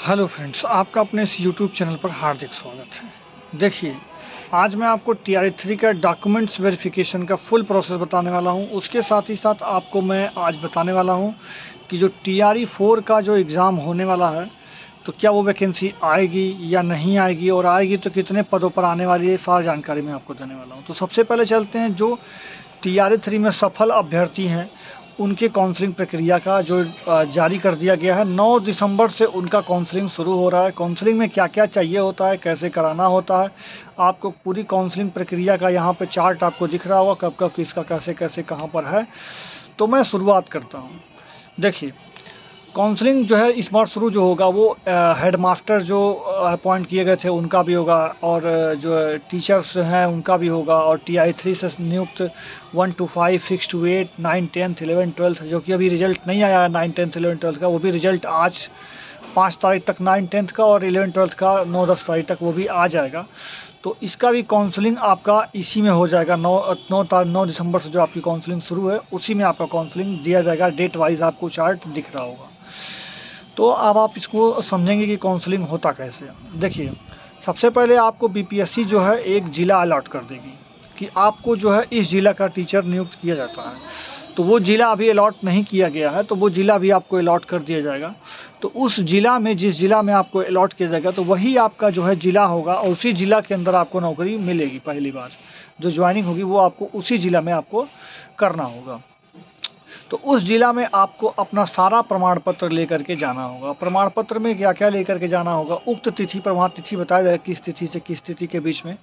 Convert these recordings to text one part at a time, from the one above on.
Hello friends, आपका अपने इस यूट्यूब चैनल पर हार्दिक स्वागत है। देखिए, आज मैं आपको TRE 3 का डॉक्यूमेंट्स वेरिफिकेशन का फुल प्रोसेस बताने वाला हूं। उसके साथ ही साथ आपको मैं आज बताने वाला हूं कि जो TRE 4 का जो एग्ज़ाम होने वाला है, तो क्या वो वैकेंसी आएगी या नहीं आएगी, और आएगी तो कितने पदों पर आने वाली है, सारी जानकारी मैं आपको देने वाला हूँ। तो सबसे पहले चलते हैं, जो TRE 3 में सफल अभ्यर्थी हैं उनके काउंसलिंग प्रक्रिया का जो जारी कर दिया गया है। 9 दिसंबर से उनका काउंसलिंग शुरू हो रहा है। काउंसलिंग में क्या क्या चाहिए होता है, कैसे कराना होता है, आपको पूरी काउंसलिंग प्रक्रिया का यहाँ पे चार्ट आपको दिख रहा होगा, कब कब किसका कैसे कैसे कहाँ पर है। तो मैं शुरुआत करता हूँ। देखिए, काउंसलिंग जो है इस बार शुरू जो होगा वो हेड मास्टर जो अपॉइंट किए गए थे उनका भी होगा, और जो टीचर्स हैं उनका भी होगा, और TRE 3 से नियुक्त 1 to 5, 6 to 8, 9, 10, 11, 12 जो कि अभी रिजल्ट नहीं आया है 9, 10, 11, 12 का, वो भी रिजल्ट आज 5 तारीख तक 9, 10 का, और 11, 12 का 9, 10 तारीख तक वो भी आ जाएगा। तो इसका भी काउंसलिंग आपका इसी में हो जाएगा। 9 दिसंबर से जो आपकी काउंसलिंग शुरू है उसी में आपका काउंसलिंग दिया जाएगा। डेट वाइज आपको चार्ट दिख रहा होगा। तो अब आप इसको समझेंगे कि काउंसलिंग होता कैसे है। देखिए, सबसे पहले आपको BPSC जो है एक ज़िला अलॉट कर देगी कि आपको जो है इस ज़िला का टीचर नियुक्त किया जाता है। तो वो ज़िला अभी अलॉट नहीं किया गया है, तो वो ज़िला भी आपको अलॉट कर दिया जाएगा। तो उस ज़िला में, जिस ज़िला में आपको अलॉट किया जाएगा, तो वही आपका जो है ज़िला होगा, और उसी ज़िला के अंदर आपको नौकरी मिलेगी। पहली बार जो ज्वाइनिंग होगी वो आपको उसी ज़िला में आपको करना होगा। तो उस ज़िला में आपको अपना सारा प्रमाण पत्र लेकर के जाना होगा। प्रमाण पत्र में क्या क्या लेकर के जाना होगा, उक्त तिथि पर वहाँ तिथि बताया जाएगा, किस तिथि से किस तिथि के बीच में,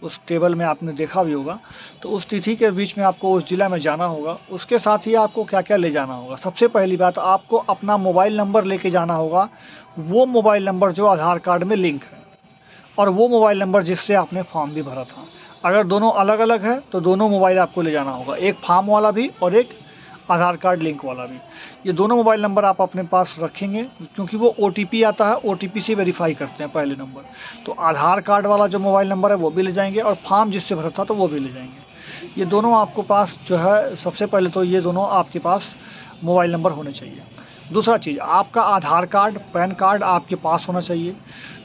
उस टेबल में आपने देखा भी होगा। तो उस तिथि के बीच में आपको उस ज़िला में जाना होगा। उसके साथ ही आपको क्या क्या ले जाना होगा, सबसे पहली बात, आपको अपना मोबाइल नंबर लेके जाना होगा। वो मोबाइल नंबर जो आधार कार्ड में लिंक है, और वो मोबाइल नंबर जिससे आपने फॉर्म भी भरा था। अगर दोनों अलग अलग है तो दोनों मोबाइल आपको ले जाना होगा, एक फॉर्म वाला भी और एक आधार कार्ड लिंक वाला भी। ये दोनों मोबाइल नंबर आप अपने पास रखेंगे, क्योंकि वो OTP आता है, OTP से वेरीफाई करते हैं पहले नंबर। तो आधार कार्ड वाला जो मोबाइल नंबर है वो भी ले जाएंगे, और फॉर्म जिससे भरा था तो वो भी ले जाएंगे। ये दोनों आपको पास जो है, सबसे पहले तो ये दोनों आपके पास मोबाइल नंबर होने चाहिए। दूसरा चीज़, आपका आधार कार्ड, पैन कार्ड आपके पास होना चाहिए।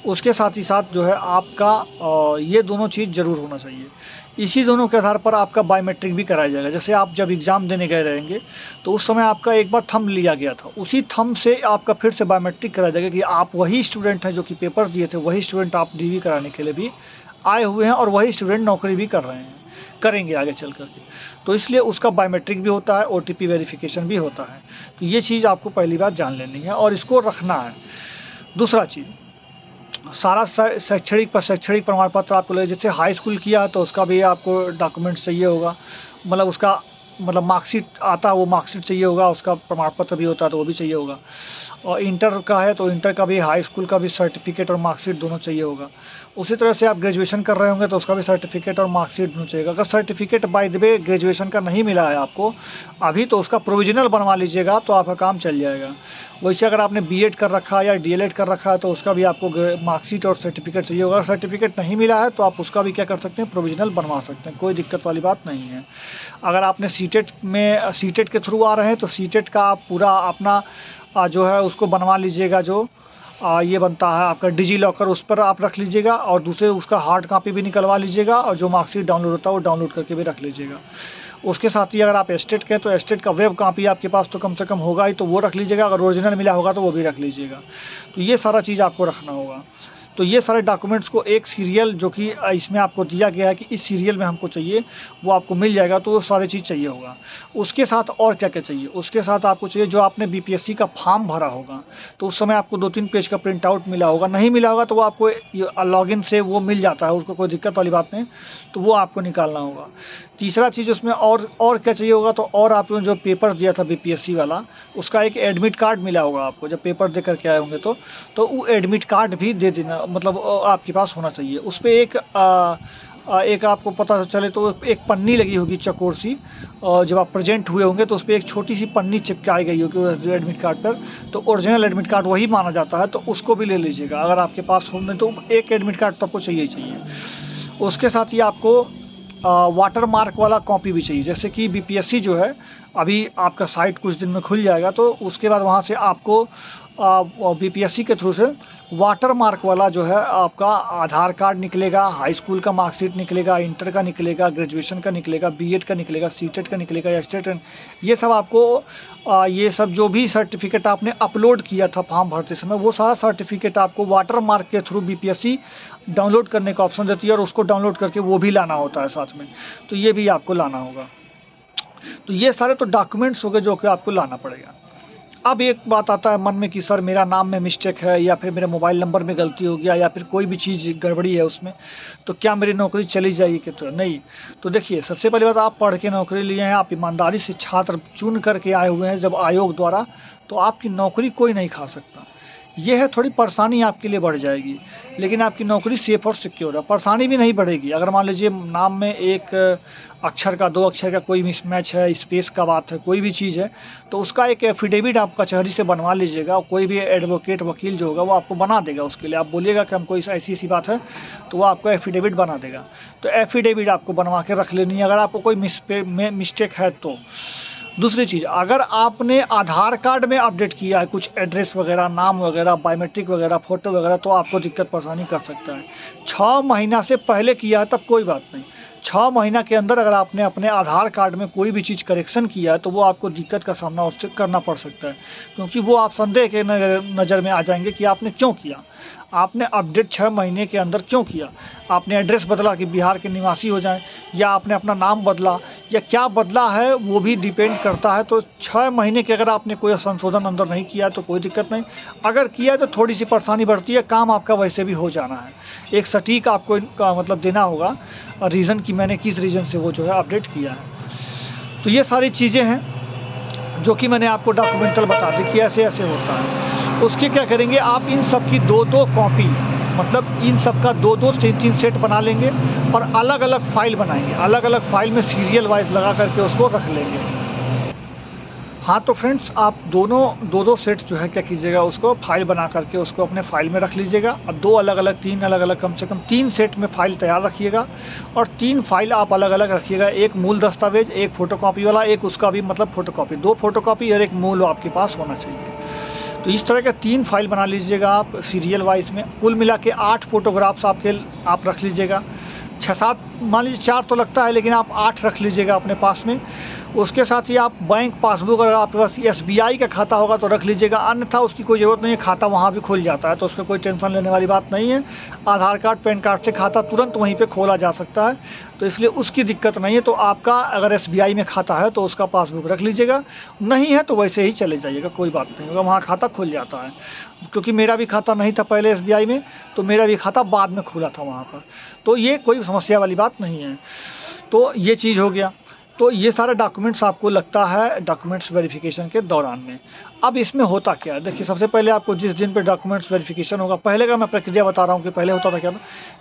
उसके साथ ही साथ जो है आपका ये दोनों चीज़ ज़रूर होना चाहिए। इसी दोनों के आधार पर आपका बायोमेट्रिक भी कराया जाएगा। जैसे आप जब एग्ज़ाम देने गए रहेंगे तो उस समय आपका एक बार थंब लिया गया था, उसी थंब से आपका फिर से बायोमेट्रिक कराया जाएगा कि आप वही स्टूडेंट हैं जो कि पेपर दिए थे, वही स्टूडेंट आप DV कराने के लिए भी आए हुए हैं, और वही स्टूडेंट नौकरी भी कर रहे हैं, करेंगे आगे चल कर के। तो इसलिए उसका बायोमेट्रिक भी होता है, OTP वेरिफिकेशन भी होता है। तो ये चीज़ आपको पहली बात जान लेनी है और इसको रखना है। दूसरा चीज़, सारा शैक्षणिक प्रमाण पत्र आपको ले, जैसे हाई स्कूल किया है तो उसका भी आपको डॉक्यूमेंट्स चाहिए होगा, मतलब उसका मार्कशीट आता है, वो मार्कशीट चाहिए होगा, उसका प्रमाण पत्र भी होता है तो वो भी चाहिए होगा। और इंटर का है तो इंटर का भी, हाई स्कूल का भी सर्टिफिकेट और मार्कशीट दोनों चाहिए होगा। उसी तरह से आप ग्रेजुएशन कर रहे होंगे तो उसका भी सर्टिफिकेट और मार्कशीट दोनों चाहिए। अगर certificate by the way graduation का नहीं मिला है आपको अभी, तो उसका प्रोविजनल बनवा लीजिएगा, तो आपका काम चल जाएगा। वैसे अगर आपने B.Ed कर रखा है या DL.Ed कर रखा है तो उसका भी आपको मार्कशीट और सर्टिफिकेट चाहिए होगा। सर्टिफिकेट नहीं मिला है तो आप उसका भी क्या कर सकते हैं, प्रोविजनल बनवा सकते हैं, कोई दिक्कत वाली बात नहीं है। अगर आपने CTET के थ्रू आ रहे हैं तो CTET का आप पूरा अपना जो है उसको बनवा लीजिएगा। जो ये बनता है आपका डिजी लॉकर, उस पर आप रख लीजिएगा, और दूसरे उसका हार्ड कॉपी भी निकलवा लीजिएगा, और जो मार्कशीट डाउनलोड होता है वो डाउनलोड करके भी रख लीजिएगा। उसके साथ ही अगर आप एस्टेट के हैं तो एस्टेट का वेब कॉपी आपके पास तो कम से कम होगा ही, तो वो रख लीजिएगा। अगर ओरिजिनल मिला होगा तो वो भी रख लीजिएगा। तो ये सारा चीज़ आपको रखना होगा। तो ये सारे डॉक्यूमेंट्स को एक सीरियल जो कि इसमें आपको दिया गया है कि इस सीरियल में हमको चाहिए, वो आपको मिल जाएगा। तो वो सारी चीज़ चाहिए होगा। उसके साथ और क्या क्या चाहिए, उसके साथ आपको चाहिए जो आपने BPSC का फॉर्म भरा होगा, तो उस समय आपको 2-3 पेज का प्रिंट आउट मिला होगा। नहीं मिला होगा तो वो आपको लॉगिन से वो मिल जाता है, उसको कोई दिक्कत वाली बात नहीं, तो वो आपको निकालना होगा। तीसरा चीज़ उसमें और क्या चाहिए होगा, तो और आपने जो पेपर दिया था BPSC वाला, उसका एक एडमिट कार्ड मिला होगा आपको जब पेपर दे करके आए होंगे, तो वो एडमिट कार्ड भी दे देना, मतलब आपके पास होना चाहिए। उस पर एक आपको पता चले तो एक पन्नी लगी होगी चकोर सी, और जब आप प्रेजेंट हुए होंगे तो उस पर एक छोटी सी पन्नी चिपकाई गई होगी एडमिट कार्ड पर, तो ओरिजिनल एडमिट कार्ड वही माना जाता है, तो उसको भी ले लीजिएगा। अगर आपके पास हो, नहीं तो एक एडमिट कार्ड तो आपको चाहिए ही चाहिए। उसके साथ ही आपको वाटर मार्क वाला कॉपी भी चाहिए। जैसे कि BPSC जो है, अभी आपका साइट कुछ दिन में खुल जाएगा, तो उसके बाद वहाँ से आपको बीपीएससी के थ्रू से वाटर मार्क वाला जो है आपका आधार कार्ड निकलेगा, हाई स्कूल का मार्कशीट निकलेगा, इंटर का निकलेगा, ग्रेजुएशन का निकलेगा, बीएड का निकलेगा, सीटेट का निकलेगा या स्टेट, ये सब आपको ये सब जो भी सर्टिफिकेट आपने अपलोड किया था फॉर्म भरते समय, वो सारा सर्टिफिकेट आपको वाटर मार्क के थ्रू बीपीएससी डाउनलोड करने का ऑप्शन देती है और उसको डाउनलोड करके वो भी लाना होता है साथ में। तो ये भी आपको लाना होगा। तो ये सारे तो डॉक्यूमेंट्स हो गए जो कि आपको लाना पड़ेगा। अब एक बात आता है मन में कि सर मेरा नाम में मिस्टेक है या फिर मेरे मोबाइल नंबर में गलती हो गया या फिर कोई भी चीज़ गड़बड़ी है उसमें, तो क्या मेरी नौकरी चली जाएगी कि तो नहीं। तो देखिए, सबसे पहली बात, आप पढ़ के नौकरी लिए हैं, आप ईमानदारी से छात्र चुन करके आए हुए हैं जब आयोग द्वारा, तो आपकी नौकरी कोई नहीं खा सकता। ये है थोड़ी परेशानी आपके लिए बढ़ जाएगी, लेकिन आपकी नौकरी सेफ और सिक्योर है। परेशानी भी नहीं बढ़ेगी अगर मान लीजिए नाम में एक अक्षर का, दो अक्षर का कोई मिसमैच है, स्पेस का बात है, कोई भी चीज़ है, तो उसका एक एफिडेविट आप कचहरी से बनवा लीजिएगा। कोई भी एडवोकेट वकील जो होगा वो आपको बना देगा। उसके लिए आप बोलिएगा कि हमको ऐसी ऐसी बात है, तो वो आपको एफिडेविट बना देगा। तो एफिडेविट आपको बनवा के रख लेनी है अगर आपको कोई मिस्टेक है तो। दूसरी चीज़, अगर आपने आधार कार्ड में अपडेट किया है कुछ एड्रेस वगैरह, नाम वगैरह, बायोमेट्रिक वगैरह, फ़ोटो वगैरह, तो आपको दिक्कत परेशानी कर सकता है। 6 महीना से पहले किया है तब कोई बात नहीं। 6 महीना के अंदर अगर आपने अपने आधार कार्ड में कोई भी चीज़ करेक्शन किया है तो वो आपको दिक्कत का सामना उससे करना पड़ सकता है, क्योंकि वो आप संदेह के नज़र में आ जाएंगे कि आपने क्यों किया, आपने अपडेट 6 महीने के अंदर क्यों किया। आपने एड्रेस बदला कि बिहार के निवासी हो जाएं, या आपने अपना नाम बदला, या क्या बदला है वो भी डिपेंड करता है। तो 6 महीने के अगर आपने कोई संशोधन अंदर नहीं किया तो कोई दिक्कत नहीं, अगर किया तो थोड़ी सी परेशानी बढ़ती है। काम आपका वैसे भी हो जाना है। एक सटीक आपको इनका मतलब देना होगा रीज़न कि मैंने किस रीज़न से वो जो है अपडेट किया है। तो ये सारी चीज़ें हैं जो कि मैंने आपको डॉक्यूमेंटल बता दी कि ऐसे ऐसे होता है। उसके क्या करेंगे, आप इन सब की 2-2 कॉपी, मतलब इन सब का 2-2 3-3 सेट बना लेंगे और अलग अलग फाइल बनाएंगे। अलग अलग फाइल में सीरियल वाइज लगा करके उसको रख लेंगे। हाँ, तो फ्रेंड्स, आप दोनों 2-2 सेट जो है क्या कीजिएगा, उसको फाइल बना करके उसको अपने फाइल में रख लीजिएगा। अब 2 अलग अलग, 3 अलग अलग, कम से कम 3 सेट में फाइल तैयार रखिएगा और 3 फाइल आप अलग अलग रखिएगा। एक मूल दस्तावेज, एक फ़ोटोकॉपी वाला, एक उसका भी मतलब फ़ोटोकॉपी। 2 फ़ोटोकॉपी और एक मूल आपके पास होना चाहिए। तो इस तरह के 3 फाइल बना लीजिएगा आप सीरियल वाइज में। कुल मिला के 8 फोटोग्राफ्स आप रख लीजिएगा। 6-7, मान लीजिए 4 तो लगता है, लेकिन आप 8 रख लीजिएगा अपने पास में। उसके साथ ही आप बैंक पासबुक, अगर आपके पास एसबीआई का खाता होगा तो रख लीजिएगा, अन्यथा उसकी कोई ज़रूरत नहीं है, खाता वहाँ भी खुल जाता है, तो उसमें कोई टेंशन लेने वाली बात नहीं है। आधार कार्ड, पैन कार्ड से खाता तुरंत वहीं पे खोला जा सकता है, तो इसलिए उसकी दिक्कत नहीं है। तो आपका अगर एसबीआई में खाता है तो उसका पासबुक रख लीजिएगा, नहीं है तो वैसे ही चले जाइएगा, कोई बात नहीं होगा, वहाँ खाता खुल जाता है। क्योंकि मेरा भी खाता नहीं था पहले एसबीआई में, तो मेरा भी खाता बाद में खुला था वहाँ पर, तो ये कोई समस्या वाली बात नहीं है। तो ये चीज़ हो गया। तो ये सारे डॉक्यूमेंट्स आपको लगता है डॉक्यूमेंट्स वेरिफिकेशन के दौरान में। अब इसमें होता क्या है, देखिए, सबसे पहले आपको जिस दिन पे डॉक्यूमेंट्स वेरिफिकेशन होगा, पहले का मैं प्रक्रिया बता रहा हूँ कि पहले होता था क्या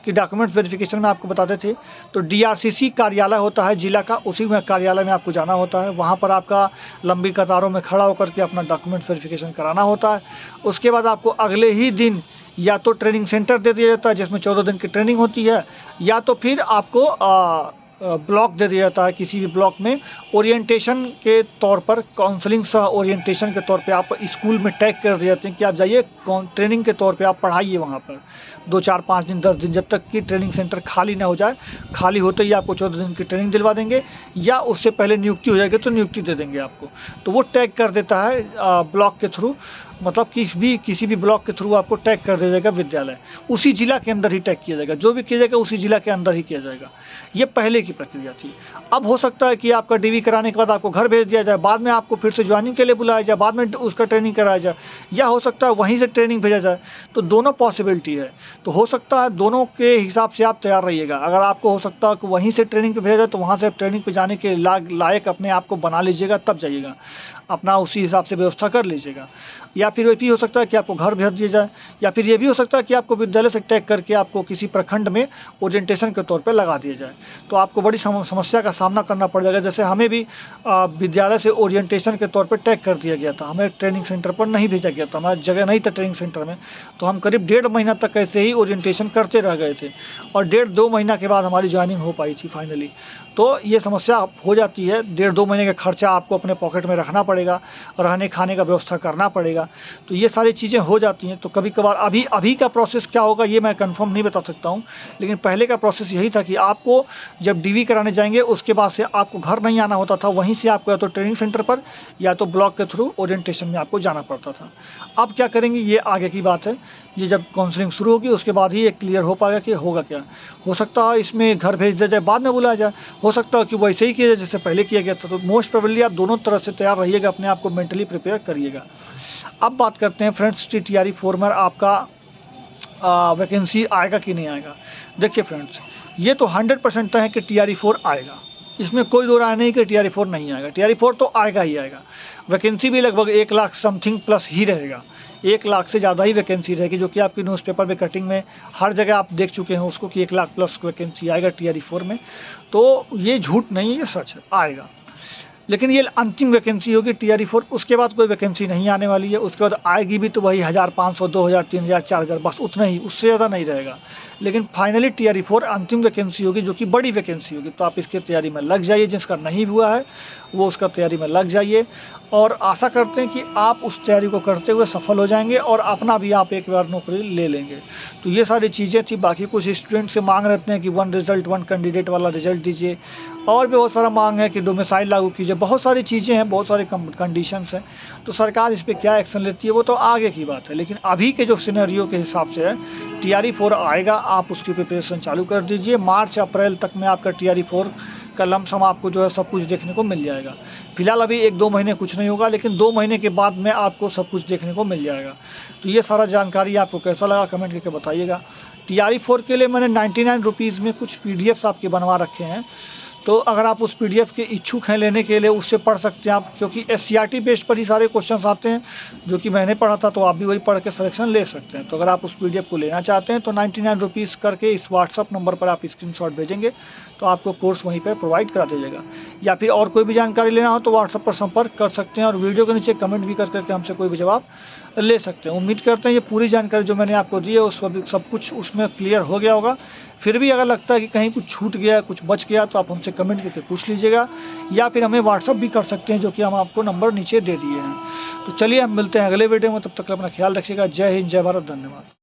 कि डॉक्यूमेंट्स वेरिफिकेशन में आपको बताते थे तो डीआरसीसी कार्यालय होता है जिला का, उसी में कार्यालय में आपको जाना होता है। वहाँ पर आपका लंबी कतारों में खड़ा होकर के अपना डॉक्यूमेंट्स वेरिफिकेशन कराना होता है। उसके बाद आपको अगले ही दिन या तो ट्रेनिंग सेंटर दे दिया जाता है जिसमें 14 दिन की ट्रेनिंग होती है, या तो फिर आपको ब्लॉक दे दिया जाता है। किसी भी ब्लॉक में ओरिएंटेशन के तौर पर, काउंसलिंग सह ओरिएंटेशन के तौर पे आप स्कूल में टैग कर दिए जाते हैं कि आप जाइए ट्रेनिंग के तौर पे आप पढ़ाइए वहाँ पर 2, 4, 5 दिन, 10 दिन, जब तक कि ट्रेनिंग सेंटर खाली ना हो जाए। खाली होते ही आपको 14 दिन की ट्रेनिंग दिलवा देंगे, या उससे पहले नियुक्ति हो जाएगी तो नियुक्ति दे देंगे आपको। तो वो टैग कर देता है ब्लॉक के थ्रू, मतलब किसी भी ब्लॉक के थ्रू आपको टैग कर दिया जाएगा विद्यालय, उसी जिला के अंदर ही टैग किया जाएगा, जो भी किया जाएगा उसी जिला के अंदर ही किया जाएगा। ये पहले की प्रक्रिया थी। अब हो सकता है कि आपका डीवी कराने के बाद आपको घर भेज दिया जाए, बाद में आपको फिर से ज्वाइनिंग के लिए बुलाया जाए, बाद में उसका ट्रेनिंग कराया जाए, या हो सकता है वहीं से ट्रेनिंग भेजा जाए। तो दोनों पॉसिबिलिटी है, तो हो सकता है दोनों के हिसाब से आप तैयार रहिएगा। अगर आपको हो सकता है कि वहीं से ट्रेनिंग पे भेजा जाए तो वहाँ से ट्रेनिंग पे जाने के लायक अपने आप को बना लीजिएगा, तब जाइएगा, अपना उसी हिसाब से व्यवस्था कर लीजिएगा। या फिर ये भी हो सकता है कि आपको घर भेज दिया जाए, या फिर ये भी हो सकता है कि आपको विद्यालय से टैग करके आपको किसी प्रखंड में ओरिएंटेशन के तौर पे लगा दिया जाए। तो आपको बड़ी समस्या का सामना करना पड़ जाएगा। जैसे हमें भी विद्यालय से ओरिएंटेशन के तौर पे टैग कर दिया गया था, हमें ट्रेनिंग सेंटर पर नहीं भेजा गया था, हमारी जगह नहीं था ट्रेनिंग सेंटर में, तो हम करीब 1.5 महीना तक ऐसे ही ओरिएंटेशन करते रह गए थे, और 1.5-2 महीना के बाद हमारी ज्वाइनिंग हो पाई थी फाइनली। तो ये समस्या हो जाती है, 1.5-2 महीने का खर्चा आपको अपने पॉकेट में रखना पड़ेगा, रहने खाने का व्यवस्था करना पड़ेगा। तो ये सारी चीज़ें हो जाती हैं। तो कभी कभार अभी का प्रोसेस क्या होगा ये मैं कंफर्म नहीं बता सकता हूँ, लेकिन पहले का प्रोसेस यही था कि आपको जब डीवी कराने जाएंगे उसके बाद से आपको घर नहीं आना होता था, वहीं से आपको या तो ट्रेनिंग सेंटर पर या तो ब्लॉक के थ्रू ओरिएंटेशन में आपको जाना पड़ता था। अब क्या करेंगे ये आगे की बात है, ये जब काउंसलिंग शुरू होगी उसके बाद ही ये क्लियर हो पाएगा कि होगा क्या। हो सकता है इसमें घर भेज दिया जाए, बाद में बुलाया जाए, हो सकता है कि वैसे ही किया जाए जैसे पहले किया गया था। तो मोस्ट प्रोबेबली आप दोनों तरह से तैयार रहिएगा, अपने आप को मेंटली प्रिपेयर करिएगा। अब बात करते हैं फ्रेंड्स, TRE 4 में आपका वैकेंसी आएगा कि नहीं आएगा। देखिए फ्रेंड्स, ये तो 100% है कि TRE 4 आएगा, इसमें कोई दो राय नहीं कि TRE 4 नहीं आएगा। TRE 4 तो आएगा ही आएगा। वैकेंसी भी लगभग 1 लाख समथिंग प्लस ही रहेगा, 1 लाख से ज़्यादा ही वैकेंसी रहेगी, जो कि आपकी न्यूज़पेपर में कटिंग में हर जगह आप देख चुके हैं उसको कि 1 लाख प्लस वैकेंसी आएगा TRE 4 में। तो ये झूठ नहीं है, ये सच है, आएगा। लेकिन ये अंतिम वैकेंसी होगी TRE 4, उसके बाद कोई वैकेंसी नहीं आने वाली है। उसके बाद आएगी भी तो वही 1500, 2000, 3000, 4000, बस उतना ही, उससे ज़्यादा नहीं रहेगा। लेकिन फाइनली TRE 4 अंतिम वैकेंसी होगी, जो कि बड़ी वैकेंसी होगी। तो आप इसकी तैयारी में लग जाइए, जिसका नहीं हुआ है वो उसका तैयारी में लग जाइए, और आशा करते हैं कि आप उस तैयारी को करते हुए सफल हो जाएंगे और अपना भी आप एक बार नौकरी ले लेंगे। तो ये सारी चीज़ें थी। बाकी कुछ स्टूडेंट से मांग रहते हैं कि 1 रिजल्ट 1 कैंडिडेट वाला रिजल्ट दीजिए, और भी बहुत सारा मांग है कि डोमिसाइल लागू कीजिए, बहुत सारी चीज़ें हैं, बहुत सारे कंडीशंस हैं। तो सरकार इस पर क्या एक्शन लेती है वो तो आगे की बात है, लेकिन अभी के जो सिनेरियो के हिसाब से है TRE 4 आएगा। आप उसकी प्रिपरेशन चालू कर दीजिए, मार्च अप्रैल तक में आपका TRE 4 का लमसम आपको जो है सब कुछ देखने को मिल जाएगा। फिलहाल अभी 1-2 महीने कुछ नहीं होगा, लेकिन 2 महीने के बाद में आपको सब कुछ देखने को मिल जाएगा। तो ये सारा जानकारी आपको कैसा लगा कमेंट करके बताइएगा। TRE 4 के लिए मैंने 99 रुपीज़ में कुछ PDFs आपके बनवा रखे हैं, तो अगर आप उस PDF के इच्छुक हैं लेने के लिए, उससे पढ़ सकते हैं आप, क्योंकि SCRT बेस्ड पर ही सारे क्वेश्चंस आते हैं जो कि मैंने पढ़ा था, तो आप भी वही पढ़ के सिलेक्शन ले सकते हैं। तो अगर आप उस PDF को लेना चाहते हैं तो 99 रुपीज़ करके इस व्हाट्सअप नंबर पर आप स्क्रीनशॉट भेजेंगे तो आपको कोर्स वहीं पर प्रोवाइड करा दीजिएगा। या फिर और कोई भी जानकारी लेना हो तो व्हाट्सअप पर संपर्क कर सकते हैं, और वीडियो के नीचे कमेंट भी कर करके हमसे कोई भी जवाब ले सकते हैं। उम्मीद करते हैं ये पूरी जानकारी जो मैंने आपको दी है उस सब कुछ उसमें क्लियर हो गया होगा। फिर भी अगर लगता है कि कहीं कुछ छूट गया, कुछ बच गया, तो आप हमसे कमेंट करके पूछ लीजिएगा, या फिर हमें व्हाट्सअप भी कर सकते हैं, जो कि हम आपको नंबर नीचे दे दिए हैं। तो चलिए हम मिलते हैं अगले वीडियो में, तब तक अपना ख्याल रखिएगा। जय हिंद, जय भारत, धन्यवाद।